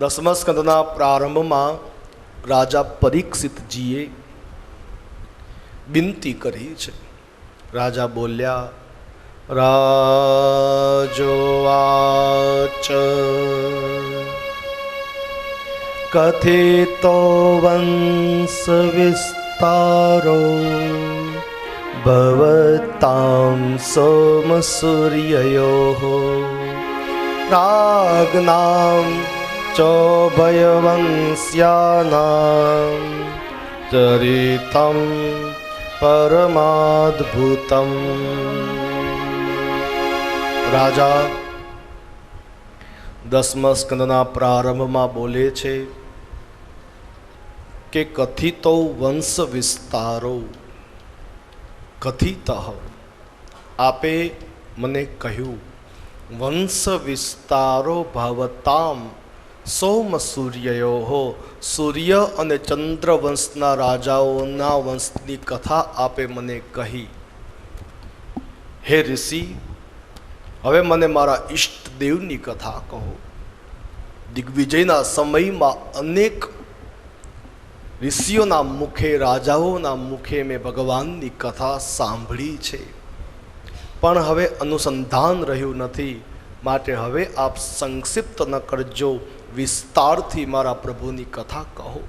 દસમા સ્કંદના પ્રારંભમાં રાજા પરીક્ષિતજીએ વિનંતી કરી છે. રાજા બોલ્યા, રાજોવાચ કથિતો વંશ વિસ્તારો ભવતાં સોમસૂર્યયોઃ રાજ્ઞાં ચોભયવંશ્યાનાં ચરિતં પરમાદ્ભુતમ. રાજા દસમા સ્કંદના પ્રારંભમાં બોલે છે કે કથિતો વંશ વિસ્તારો. કથિત આપે મને કહ્યું, વંશ વિસ્તારો ભવતામ સોમ સૂર્યયો, સૂર્ય અને ચંદ્ર વંશના રાજાઓના વંશની કથા આપે મને કહી. હે ઋષિ, હવે મને મારા ઈષ્ટદેવની કથા કહો. દિગ્વિજયના સમયમાં અનેક ઋષિઓના મુખે, રાજાઓના મુખે મેં ભગવાનની કથા સાંભળી છે, પણ હવે અનુસંધાન રહ્યું નથી. માટે હવે આપ સંક્ષિપ્ત ન કરજો, વિસ્તારથી મારા પ્રભુની કથા કહો.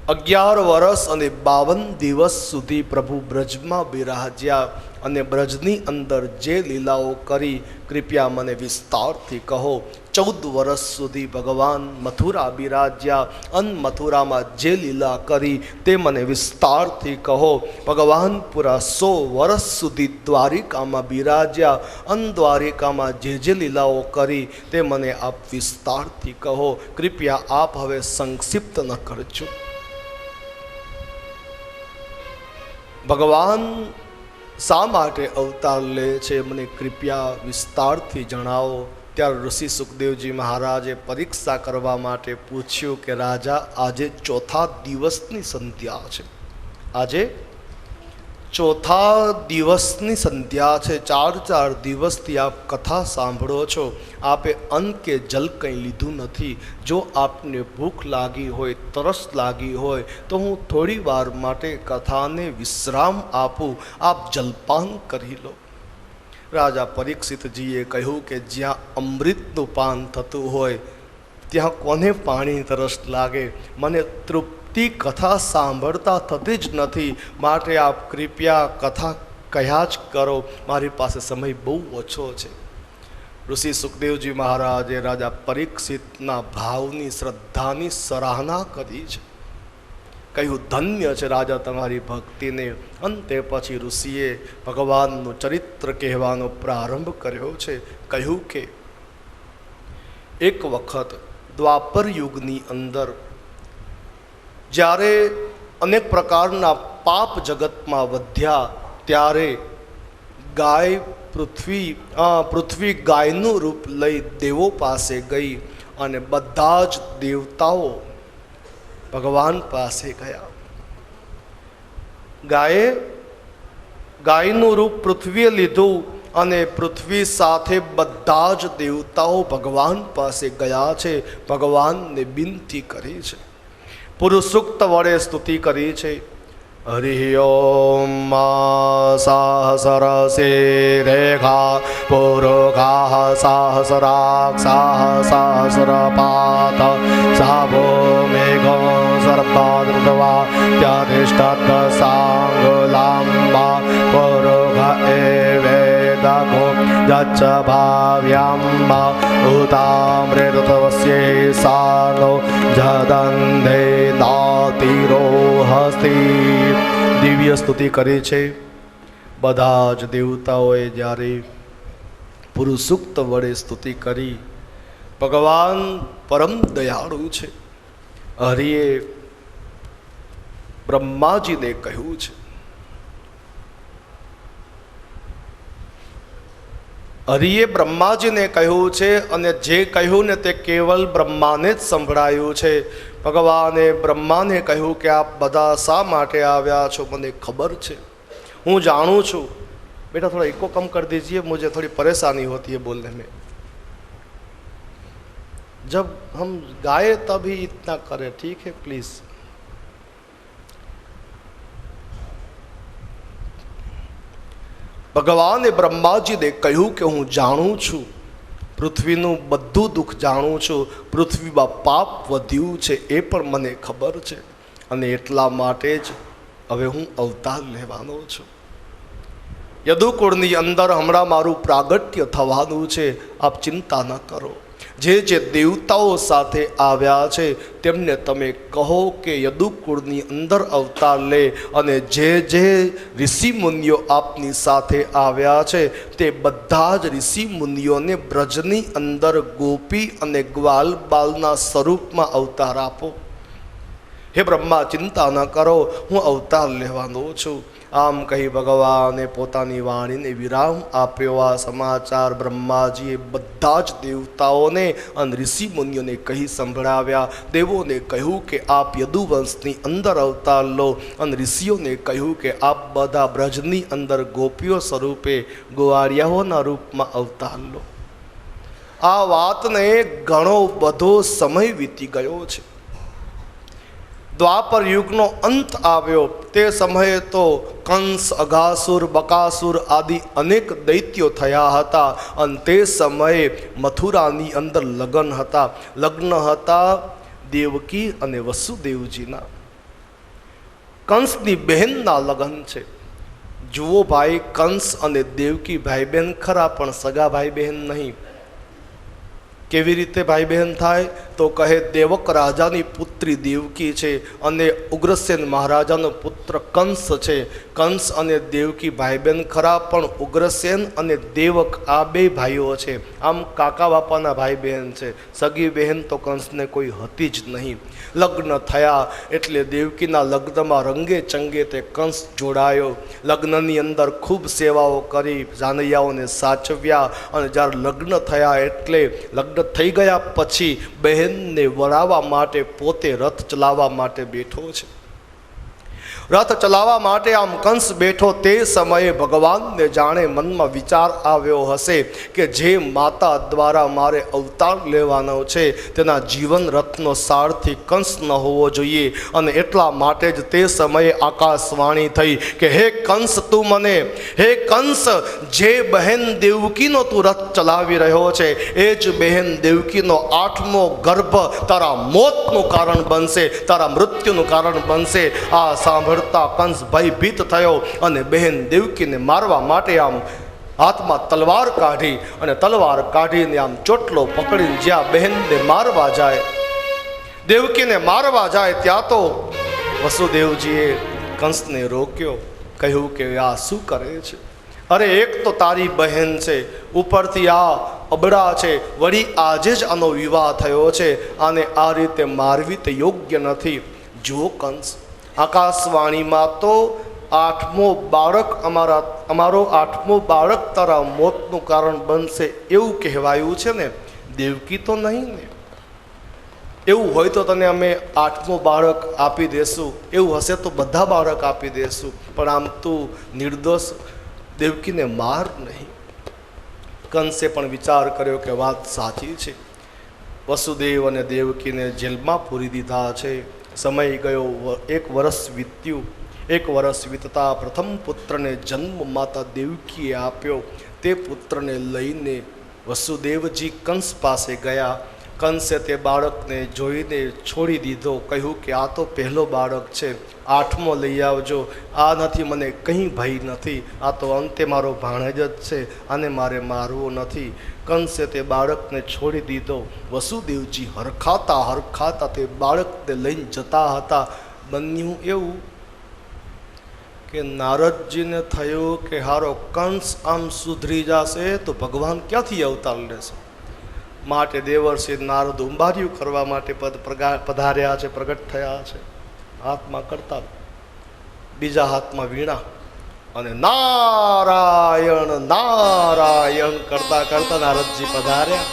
11 વર્ષ અને 52 દિવસ સુધી પ્રભુ બ્રજમાં બિરાજ્યા અને બ્રજની અંદર જે લીલાઓ કરી કૃપયા મને વિસ્તારથી કહો. 14 વર્ષ સુધી ભગવાન મથુરા બિરાજ્યા અને મથુરામાં જે લીલા કરી તે મને વિસ્તારથી કહો. ભગવાન પૂરા 100 વર્ષ સુધી દ્વારિકામાં બિરાજ્યા અને દ્વારિકામાં જે લીલાઓ કરી તે મને આપ વિસ્તારથી કહો. કૃપયા આપ હવે સંક્ષિપ્ત ન કરજો. ભગવાન શા માટે અવતાર લે છે, મને કૃપયા વિસ્તારથી જણાવો. ત્યારે ઋષિ સુખદેવજી મહારાજે પરીક્ષા કરવા માટે પૂછ્યું કે રાજા, આજે ચોથા દિવસની સંધ્યા છે. આજે ચોથા દિવસની સંધ્યા છે. 4 દિવસથી આપ કથા સાંભળો છો. આપે અન્ન કે જલ કંઈ લીધું નથી. જો આપને ભૂખ લાગી હોય, તરસ લાગી હોય તો હું થોડી વાર માટે કથાને વિશ્રામ આપું, આપ જલપાન કરી લો. રાજા પરીક્ષિતજીએ કહ્યું કે જ્યાં અમૃતનું પાન થતું હોય ત્યાં કોને પાણી તરસ લાગે? મને તૃપ્તિ કથા સાંભળતા થતી જ નથી. માટે આપ કૃપયા કથા કહ્યા જ કરો, મારી પાસે સમય બહુ ઓછો છે. ઋષિ સુખદેવજી મહારાજે રાજા પરીક્ષિતના ભાવની, શ્રદ્ધાની સરાહના કરી છે. કહ્યું, ધન્ય છે રાજા તમારી ભક્તિને. અંતે પછી ઋષિએ ભગવાનનું ચરિત્ર કહેવાનો પ્રારંભ કર્યો છે. કહ્યું કે એક વખત દ્વાપર યુગની અંદર જ્યારે અનેક પ્રકારના પાપ જગતમાં વધ્યા ત્યારે ગાય પૃથ્વી ગાયનું રૂપ લઈ દેવો પાસે ગઈ અને બધા જ દેવતાઓ ભગવાન પાસે ગયા. ગાયનું રૂપ પૃથ્વીએ લીધું અને પૃથ્વી સાથે બધા જ દેવતાઓ ભગવાન પાસે ગયા છે. ભગવાનને વિનંતી કરી છે, પુરુષુક્ત વડે સ્તુતિ કરી છે. હરિ ઓમ સહસ્રશે રેખા પુરુષા સહસ્રાક્ષ સહસ્રપાત સાભો મેઘો સર્પાદૃતવા ત્યાધિષ્ઠત સાંગલાંબા પુરુષ એવેદગો જચ્છ ભાવ્યાંબા ઉતામ્રેતવસ્યે સાનો જદંધે દાતિરો હસ્તિ. દિવ્ય સ્તુતિ કરી છે. બધા જ દેવતાઓએ જ્યારે પુરુષુક્ત વડે સ્તુતિ કરી, ભગવાન પરમ દયાળુ છે. હરિએ બ્રહ્માજીને કહ્યું છે, હરિએ બ્રહ્માજીને કહ્યું છે અને જે કહ્યું ને તે કેવલ બ્રહ્માને જ સંભળાયું છે. ભગવાને બ્રહ્માને કહ્યું કે આપ બધા શા માટે આવ્યા છો મને ખબર છે, હું જાણું છું. बेटा थोड़ा इको कम कर दीजिए, मुझे थोड़ी परेशानी होती है बोलने में. जब हम गाए तभी इतना करें, ठीक है प्लीज। ભગવાને બ્રહ્માજીને કહ્યું કે હું જાણું છું, પૃથ્વીનું બધું દુઃખ જાણું છું, પૃથ્વીમાં પાપ વધ્યું છે એ પણ મને ખબર છે, અને એટલા માટે જ હવે હું અવતાર લેવાનો છું. યદુકુળની અંદર હમણાં મારું પ્રાગટ્ય થવાનું છે, આપ ચિંતા ન કરો. જે જે દેવતાઓ સાથે આવ્યા છે તેમને તમે કહો કે યદુકુળની અંદર અવતાર લે, અને જે જે ઋષિ મુનિઓ આપની સાથે આવ્યા છે તે બધા જ ઋષિ મુનિઓને બ્રજની અંદર ગોપી અને ગ્વાલ બાલના સ્વરૂપમાં અવતાર આપો. હે બ્રહ્મા, ચિંતા ન કરો, હું અવતાર લેવાનો છું. આમ કહી ભગવાને પોતાની વાણીને વિરામ આપ્યો. આ સમાચાર બ્રહ્માજીએ બધા જ દેવતાઓને અને ઋષિ મુનિઓને કહી સંભળાવ્યા. દેવોને કહ્યું કે આપ યદુવંશની અંદર અવતાર લો, અને ઋષિઓને કહ્યું કે આપ બધા બ્રજની અંદર ગોપીઓ સ્વરૂપે ગોવાળિયાઓના રૂપમાં અવતાર લો. આ વાતને ઘણો બધો સમય વીતી ગયો છે. દ્વાપર યુગનો અંત આવ્યો તે સમયે તો કંસ, અઘાસુર, બકાસુર આદિ અનેક દૈત્યો થયા હતા, અને તે સમયે મથુરાની અંદર લગ્ન હતા દેવકી અને વસુદેવજીના. કંસની બહેનના લગ્ન છે. જુઓ ભાઈ, કંસ અને દેવકી ભાઈ બહેન ખરા, પણ સગા ભાઈ બહેન નહીં. કેવી રીતે ભાઈ બહેન થાય? તો કહે દેવક રાજાની પુત્રી દેવકી છે અને ઉગ્રસેન મહારાજાનો પુત્ર કંસ છે. કંસ અને દેવકી ભાઈ બહેન ખરા, પણ ઉગ્રસેન અને દેવક આ બે ભાઈઓ છે. આમ કાકા બાપાના ભાઈ બહેન છે. સગી બહેન તો કંસને કોઈ હતી જ નહીં. લગ્ન થયા એટલે દેવકીના લગ્નમાં રંગે ચંગે તે કંસ જોડાયો. લગ્નની અંદર ખૂબ સેવાઓ કરી, જાનૈયાઓને સાચવ્યા, અને જ્યારે લગ્ન થયા એટલે લગ્ન થઈ ગયા પછી બહેનને વરાવવા માટે પોતે રથ ચલાવવા માટે બેઠો છે. રથ ચલાવવા માટે આમ કંસ બેઠો તે સમયે ભગવાનને જાણે મનમાં વિચાર આવ્યો હશે કે જે માતા દ્વારા મારે અવતાર લેવાનો છે તેના જીવન રથનો સારથી કંસ ન હોવો જોઈએ. અને એટલા માટે જ તે સમયે આકાશવાણી થઈ કે હે કંસ, તું મને, હે કંસ, જે બહેન દેવકીનો તું રથ ચલાવી રહ્યો છે એ જ બહેન દેવકીનો 8મો ગર્ભ તારા મોતનું કારણ બનશે, તારા મૃત્યુનું કારણ બનશે. આ સાંભળ કંસ ભયભીત થયો અને બહેન દેવકીને મારવા માટે આમ હાથમાં તલવાર કાઢી, અને તલવાર કાઢીને આમ ચોટલો પકડીને જ્યાં બહેનને મારવા જાય, દેવકીને મારવા જાય, ત્યાં તો વસુદેવજીએ કંસને રોક્યો. કહ્યું કે આ શું કરે છે? અરે એક તો તારી બહેન છે, ઉપરથી આ અબડા છે, વળી આજે જ આનો વિવાહ થયો છે, આને આ રીતે મારવી તે યોગ્ય નથી. જો કંસ, આકાશવાણીમાં તો 8મો બાળક અમારો 8મો બાળક તારા મોતનું કારણ બનશે એવું કહેવાયું છે ને, દેવકી તો નહીં ને? એવું હોય તો તને અમે 8મો બાળક આપી દેશું, એવું હશે તો બધા બાળક આપી દેશું, પણ આમ તું નિર્દોષ દેવકીને માર નહીં. કંસે પણ વિચાર કર્યો કે વાત સાચી છે. વસુદેવ અને દેવકીને જેલમાં પૂરી દીધા છે. સમય ગયો, 1 વર્ષ વીત્યું. 1 વર્ષ વીતતા પ્રથમ પુત્રને જન્મ માતા દેવકીએ આપ્યો. તે પુત્રને લઈને વસુદેવજી કંસ પાસે ગયા. કંસે તે બાળકને જોઈને છોડી દીધો. કહ્યું કે આ તો પહેલો બાળક છે, 8મો લઈ આવજો. આ નથી, મને કંઈ ભય નથી, આ તો અંતે મારો ભાણેજ જ છે, આને મારે મારવો નથી. કંસે તે બાળકને છોડી દીધો. વસુદેવજી હરખાતા તે બાળકને લઈને જતા હતા. બન્યું એવું કે નારદજીને થયું કે હારો કંસ આમ સુધરી જશે તો ભગવાન ક્યાંથી અવતાર લેશે? માટે દેવર્ષિ નારદ ઉંબારિયું કરવા માટે પધાર્યા છે, પ્રગટ થયા છે. હાથમાં કરતા, બીજા હાથમાં વીણા, અને નારાયણ નારાયણ કરતા કરતા નારદજી પધાર્યા.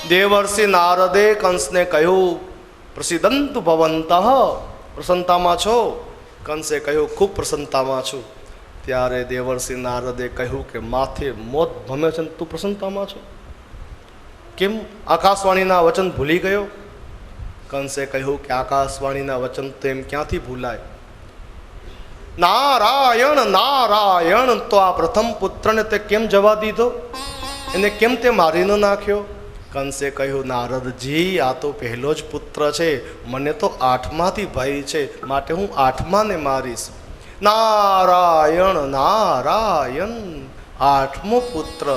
દેવર્ષિ નારદે કંસને કહ્યું, પ્રસિદ્ધંતુ ભવંતઃ, પ્રસન્નતામાં છો? કંસે કહ્યું, ખૂબ પ્રસન્નતામાં છું. ત્યારે દેવર્ષિ નારદે કહ્યું કે માથે મોત ભમે છે, તું પ્રસન્નતામાં છો? કેમ આકાશવાણીના વચન ભૂલી ગયો? કંસે કહ્યું કે આકાશવાણીના વચન તો એમ ક્યાંથી ભૂલાય? નારાયણ નારાયણ, તો આ પ્રથમ પુત્રને તે કેમ જવા દીધો? એને કેમ તે મારી ન નાખ્યો? કંસે કહ્યું, નારદજી, આ તો પહેલો જ પુત્ર છે, મને તો 8માંથી ભય છે, માટે હું 8માને મારીશ. નારાયણ નારાયણ, 8મો પુત્ર.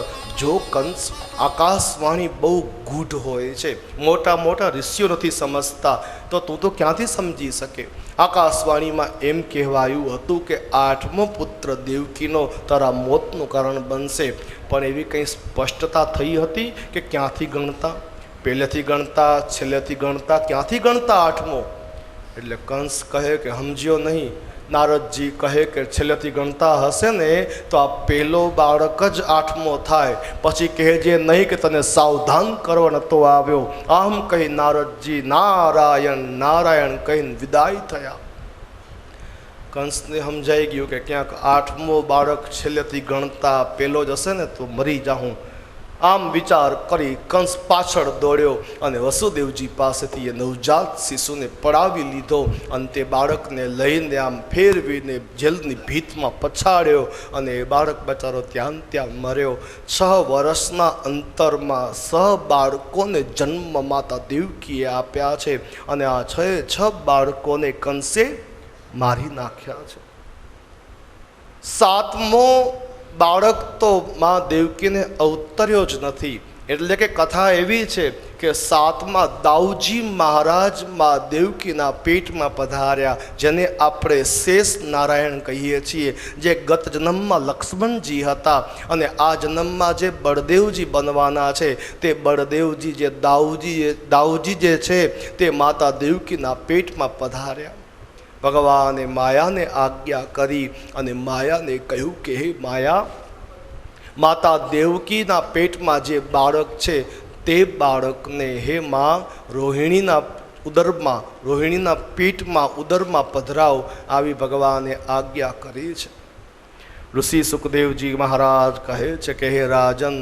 જો કંસ આકાશવાણી બહુ ગૂઢ હોય છે, મોટા મોટા ઋષિઓ નથી સમજતા, તો તું તો ક્યાંથી સમજી શકે? આકાશવાણીમાં એમ કહેવાયું હતું કે 8મો પુત્ર દેવકીનો તારા મોતનું કારણ બનશે, પણ એવી કંઈ સ્પષ્ટતા થઈ હતી કે ક્યાંથી ગણતા? પહેલેથી ગણતા, છેલ્લેથી ગણતા, ક્યાંથી ગણતા 8મો? એટલે કંસ કહે કે સમજ્યો નહીં. નારદજી કહે કે છેલ્લેથી ગણતા હશે ને તો આ પહેલો બાળક જ 8મો થાય, પછી કહેજે નહીં કે તને સાવધાન કરવા નતો આવ્યો. આમ કહી નારદજી નારાયણ નારાયણ કહીને વિદાય થયા. કંસને સમજાઈ ગયું કે ક્યાંક 8મો બાળક છેલ્લેથી ગણતા પહેલો જ હશે ને તો મરી જાઉં. આમ વિચાર કરી કંસ પાછળ દોડ્યો અને વસુદેવજી પાસેથી એ નવજાત શિશુને પડાવી લીધો અને તે બાળકને લઈને આમ ફેરવીને જેલની ભીતમાં પછાડ્યો અને એ બાળક બચારો ત્યાં મર્યો. 6 વર્ષના અંતરમાં 6 બાળકોને જન્મ માતા દેવકીએ આપ્યા છે અને આ 6 બાળકોને કંસે મારી નાખ્યા છે. 7મો બાળક તો માં દેવકીને અવતર્યો જ નથી. એટલે કે કથા એવી છે કે 7મા દાઉજી મહારાજ માં દેવકીના પેટમાં પધાર્યા, જેને આપણે શેષ નારાયણ કહીએ છીએ, જે ગત જન્મમાં લક્ષ્મણજી હતા અને આ જન્મમાં જે બળદેવજી બનવાના છે તે બળદેવજી જે દાઉજી જે છે તે માતા દેવકીના પેટમાં પધાર્યા. ભગવાને માયાને આજ્ઞા કરી અને માયાને કહ્યું કે હે માયા, માતા દેવકીના પેટમાં જે બાળક છે તે બાળકને હે માં રોહિણીના ઉદરમાં, રોહિણીના પેટમાં ઉદરમાં પધરાવ, આવી ભગવાને આજ્ઞા કરી છે. ઋષિ સુખદેવજી મહારાજ કહે છે કે હે રાજન,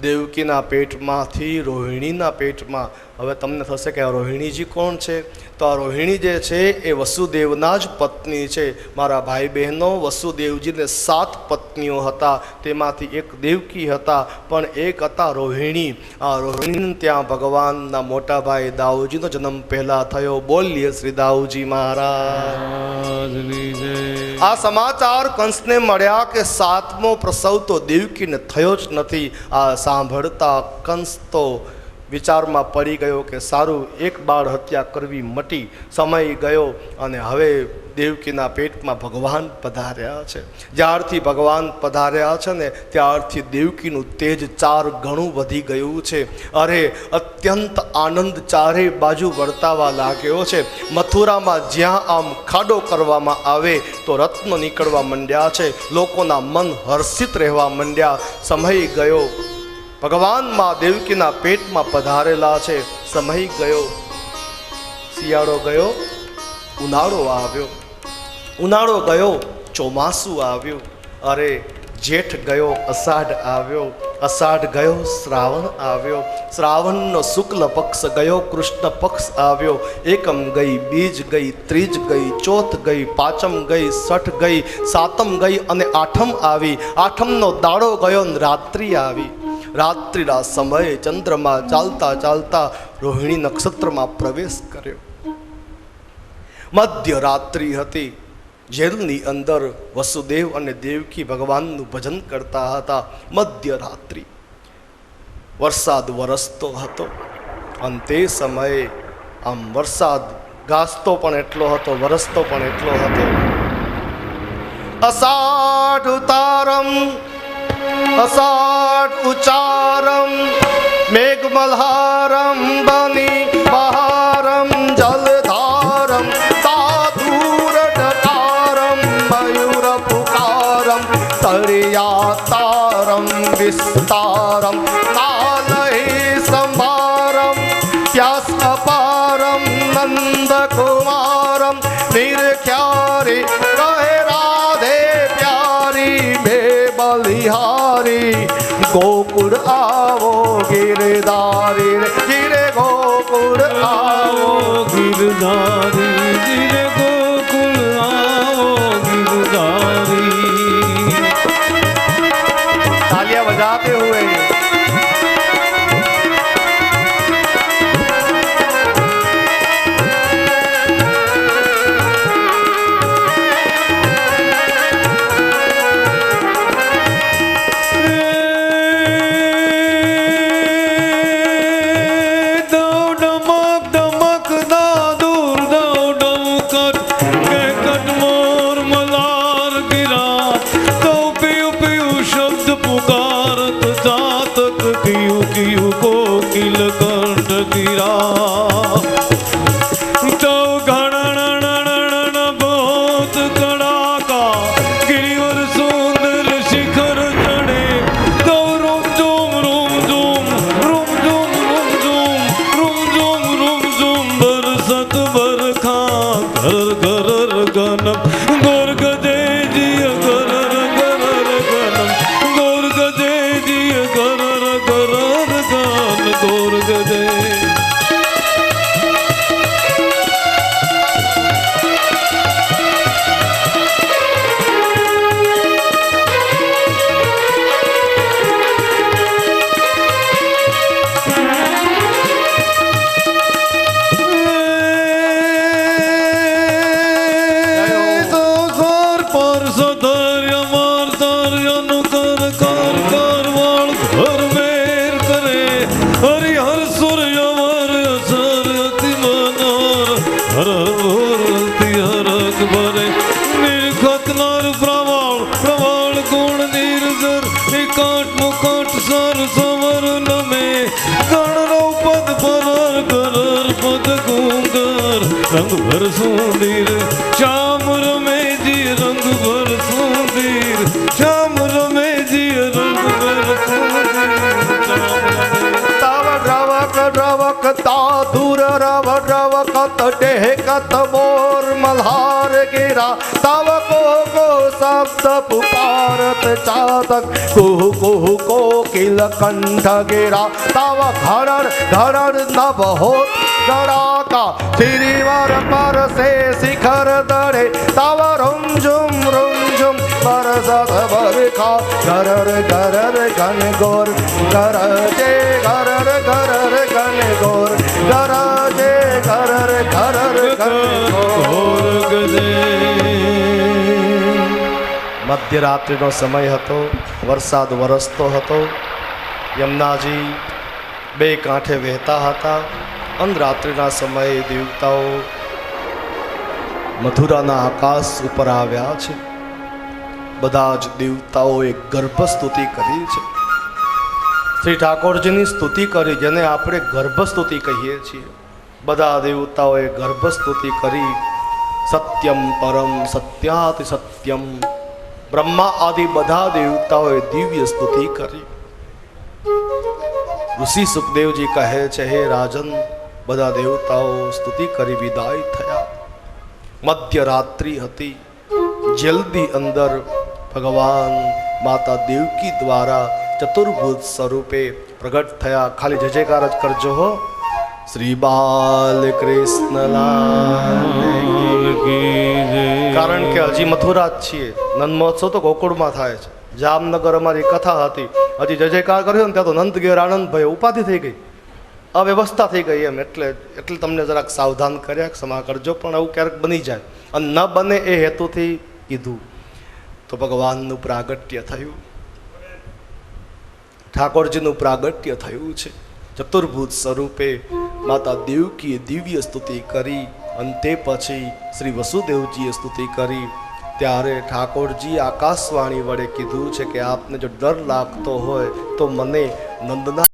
દેવકીના પેટમાંથી રોહિણીના પેટમાં, હવે તમને થશે કે આ રોહિણીજી કોણ છે? તો આ રોહિણી જે છે એ વસુદેવના જ પત્ની છે. મારા ભાઈ બહેનો, વસુદેવજીને 7 પત્નીઓ હતા, તેમાંથી એક દેવકી હતા, પણ એક હતા રોહિણી. આ રોહિણી ત્યાં ભગવાનના મોટા ભાઈ દાઉજીનો જન્મ પહેલા થયો. બોલીએ શ્રી દાઉજી મહારાજની જય. આ સમાચાર કંસને મળ્યા કે 7મો પ્રસવ તો દેવકીને થયો જ નથી. આ સાંભળતા કંસ તો વિચારમાં પડી ગયો કે સારું, એક બાળ હત્યા કરવી મટી, સમય ગયો અને હવે દેવકીના પેટમાં ભગવાન પધાર્યા છે. જ્યારથી ભગવાન પધાર્યા છે ને ત્યારથી દેવકીનું તેજ 4 ગણું વધી ગયું છે. અરે અત્યંત આનંદ ચારે બાજુ વર્તાવા લાગ્યો છે. મથુરામાં જ્યાં આમ ખાડો કરવામાં આવે તો રત્નો નીકળવા માંડ્યા છે. લોકોના મન હર્ષિત રહેવા માંડ્યા. સમય ગયો, ભગવાન માં દેવકીના પેટમાં પધારેલા છે. સમય ગયો, શિયાળો ગયો, ઉનાળો આવ્યો, ઉનાળો ગયો, ચોમાસું આવ્યું. અરે જેઠ ગયો, અષાઢ આવ્યો, અષાઢ ગયો, શ્રાવણ આવ્યો, શ્રાવણનો શુક્લ પક્ષ ગયો, કૃષ્ણ પક્ષ આવ્યો. એકમ ગઈ, બીજ ગઈ, ત્રીજ ગઈ, ચોથ ગઈ, પાંચમ ગઈ, છઠ ગઈ, સાતમ ગઈ અને આઠમ આવી. આઠમનો દાડો ગયો ને રાત્રિ આવી. રાત્રિના સમયે ચંદ્રમાં ચાલતા ચાલતા રોહિણી નક્ષત્રમાં પ્રવેશ કર્યો. મધ્યરાત્રિ હતી. જેલની અંદર વસુદેવ અને દેવકી ભગવાનનું ભજન કરતા હતા. મધ્યરાત્રિ, વરસાદ વરસતો હતો અને તે સમયે આમ વરસાદ ગાજતો પણ એટલો હતો, વરસતો પણ એટલો હતો. અષાઢ ઉતારમ અષાઢ ઉચારમ મેઘમલ્હારમ બની બહારમ જલધારમ સાધુર ડકારમ મયુર પુકારમ તળિયાતારમ વિસ્તારમ કાલહી સંભારમ ત્યાસ અપારમ નંદકુમારમ નિરખ્યારી કહે રાધે પ્યારી બે બલિહારી ગોકુળ આવો ગિર ગિરધારી રે ગિરે ગોકુળ આવો गिरधारी गिर गोकुल आओ गिरधारी। तालियां बजाते हुए कोकिल कंठ गिरा तो घड़न बहुत कड़ाका गिरिवर सुंदर शिखर चढ़े तो रुम झुम रुम झुम बरसत बरखा घर घर गनम गोर गजे जिय घर गनम गोर गजे जिय घर गोर गजे। रंग भर सुंदर श्याम रमे जी रंग भर सुंदर श्याम रमे जी रंग भर तव द्रवक द्रवक ताधुर रव द्रवक तटेह कत मोर मल्हार गिरा तव को शब्द पुकारत चातक कुहु कुहु कोकिल कंठ गिरा तव घड़र घड़र नभ होत गड़ाका श्रीवर पर से शिखर दड़े तव रुमझुम बरसत बरखा गरर गरर घन गोर गरजे गरर गरर घन गोर गरजे गरर गरर घन गोर गजे। મધ્યરાત્રિનો સમય હતો, વરસાદ વરસતો હતો, યમુનાજી બે કાંઠે વહેતા હતા અને રાત્રિના સમયે દેવતાઓ મથુરાના આકાશ ઉપર આવ્યા છે. બધા જ દેવતાઓએ ગર્ભસ્તુતિ કરી છે. શ્રી ઠાકોરજીની સ્તુતિ કરી, જેને આપણે ગર્ભસ્તુતિ કહીએ છીએ. બધા દેવતાઓએ ગર્ભસ્તુતિ કરી. સત્યમ પરમ સત્યાતિ સત્યમ, બ્રહ્મા આદિ બધા દેવતાઓએ દિવ્ય સ્તુતિ કરી. ઋષિ સુખદેવજી કહે છે, હે રાજન, બધા દેવતાઓ સ્તુતિ કરી વિદાય થયા. મધ્યરાત્રિ હતી. જલ્દી અંદર ભગવાન માતા દેવકી દ્વારા ચતુર્ભુજ સ્વરૂપે પ્રગટ થયા. ખાલી જય જયકાર જ કરજો હો. શ્રી બાલકૃષ્ણલાલ કારણ કે હજી મથુરા જ છીએ. નંદ મહોત્સવ તો ગોકુળમાં થાય છે. જામનગર અમારી કથા હતી, હજી જય જયકાર કર્યો ને ત્યાં તો નંદ ઘેર આનંદભાઈ ઉપાધિ થઈ ગઈ, અવ્યવસ્થા થઈ ગઈ એમ. એટલે તમને જરાક સાવધાન કર્યા, ક્ષમા કરજો. પણ આવું ક્યારેક બની જાય અને ન બને એ હેતુથી કીધું. તો ભગવાનનું પ્રાગટ્ય થયું, ઠાકોરજીનું પ્રાગટ્ય થયું છે. ચતુર્ભુજ સ્વરૂપે માતા દેવકીએ દિવ્ય સ્તુતિ કરી અને તે પછી શ્રી વસુદેવજીએ સ્તુતિ કરી. ત્યારે ઠાકોરજી આકાશવાણી વડે કીધું છે કે આપને જો ડર લાગતો હોય તો મને નંદના